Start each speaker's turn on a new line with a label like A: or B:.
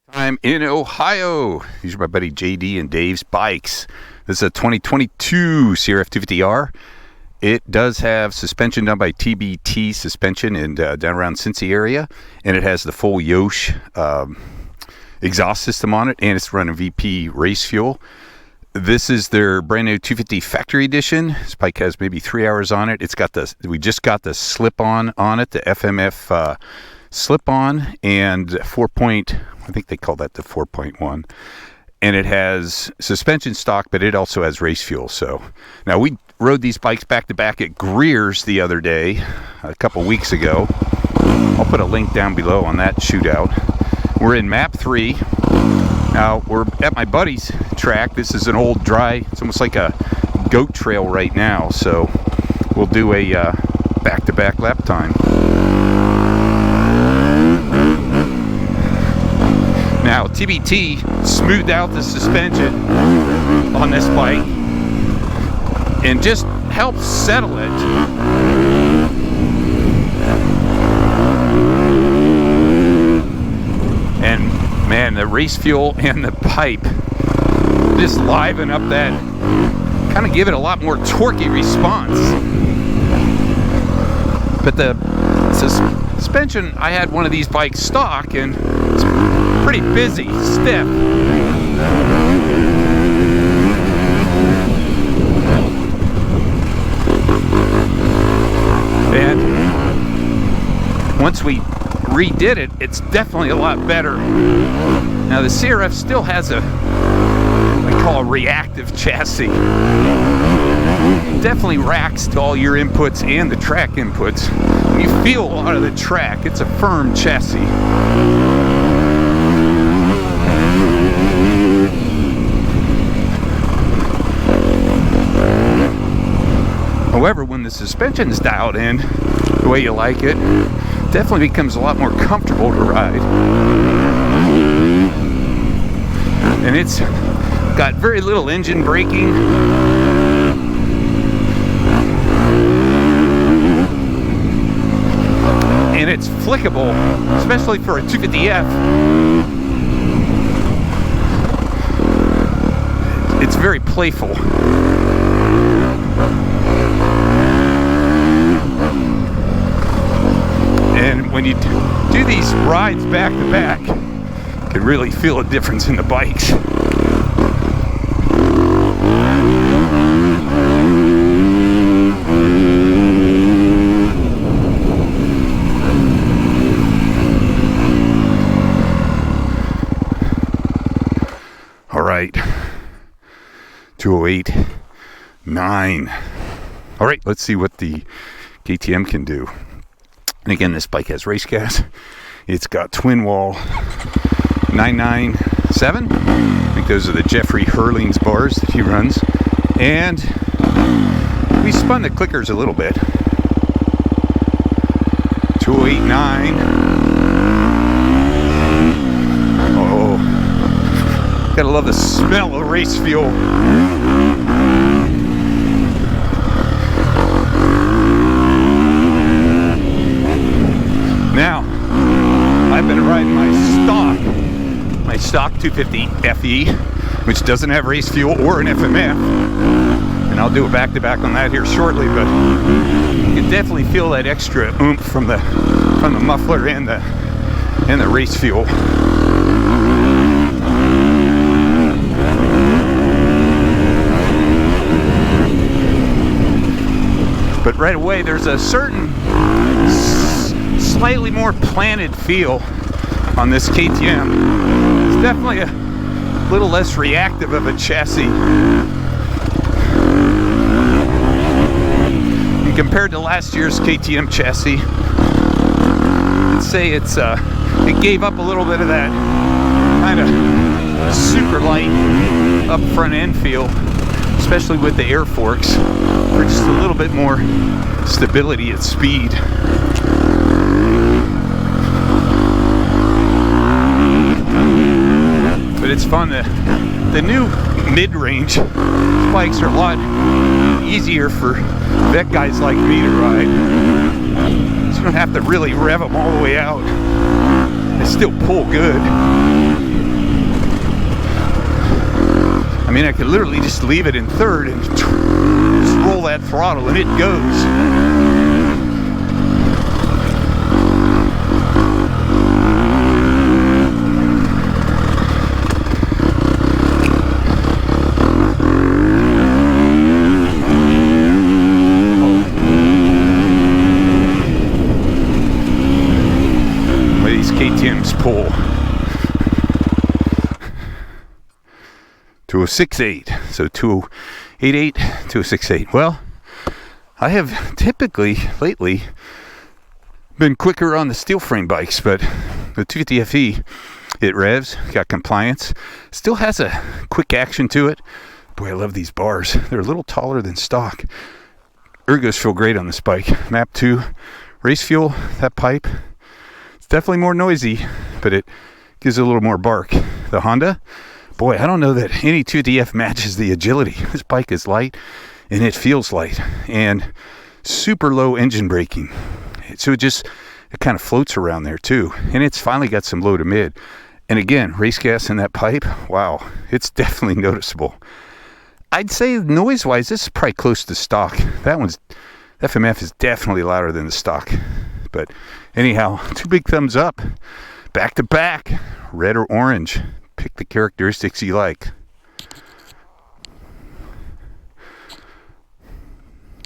A: I'm in Ohio. These are my buddy JD and Dave's bikes. This is a 2022 CRF250R. It does have suspension done by TBT suspension and down around Cincy area, and it has the full Yosh exhaust system on it, and it's running VP race fuel. This is their brand new 250 factory edition. This bike has maybe 3 hours on it. It's got we just got the slip-on on it, the FMF slip-on, and I think they call that the 4.1. And it has suspension stock, but it also has race fuel. So now we rode these bikes back to back at Greer's the other day, a couple weeks ago. I'll put a link down below on that shootout. We're in map 3. Now we're at my buddy's track. This is an old dry, it's almost like a goat trail right now. So we'll do a back-to-back lap time. Now TBT smoothed out the suspension on this bike and just helped settle it. And man, the race fuel and the pipe just liven up that, kind of give it a lot more torquey response. But the suspension, I had one of these bikes stock and it's pretty busy, stiff. And once we redid it, it's definitely a lot better. Now the CRF still has I call a reactive chassis. Definitely racks to all your inputs and the track inputs. You feel a lot of the track. It's a firm chassis. However, when the suspension is dialed in the way you like it, definitely becomes a lot more comfortable to ride. And it's got very little engine braking. And it's flickable, especially for a 250F. It's very playful. And when you do these rides back to back, you can really feel a difference in the bikes. All right, 208.9. All right, let's see what the KTM can do. And again, this bike has race gas. It's got twin wall 997. I think those are the Jeffrey Hurlings bars that he runs. And we spun the clickers a little bit. 208.9. Oh, gotta love the smell of race fuel. Now, I've been riding my stock 250 FE, which doesn't have race fuel or an FMF, and I'll do a back-to-back on that here shortly. But you can definitely feel that extra oomph from the muffler and the race fuel. But right away, there's a certain slightly more planted feel on this KTM. It's definitely a little less reactive of a chassis. And compared to last year's KTM chassis, I'd say it gave up a little bit of that kind of super light up front end feel, especially with the air forks, for just a little bit more stability at speed. But it's fun. The new mid-range bikes are a lot easier for vet guys like me to ride. So you don't have to really rev them all the way out. They still pull good. mean, I could literally just leave it in third and just roll that throttle and it goes. KTM's pull. 2068. So 2088, 2068. Well, I have typically lately been quicker on the steel frame bikes, but the 250 FE, it revs, got compliance, still has a quick action to it. Boy, I love these bars. They're a little taller than stock. Ergos feel great on this bike. Map 2, race fuel, that pipe. Definitely more noisy, but it gives it a little more bark. The Honda, boy, I don't know that any 2DF matches the agility. This bike is light, and it feels light, and super low engine braking. So it kind of floats around there too, and it's finally got some low to mid. And again, race gas in that pipe, wow, it's definitely noticeable. I'd say noise-wise, this is probably close to stock. FMF is definitely louder than the stock. But anyhow, 2 big thumbs up, back to back, red or orange. Pick the characteristics you like.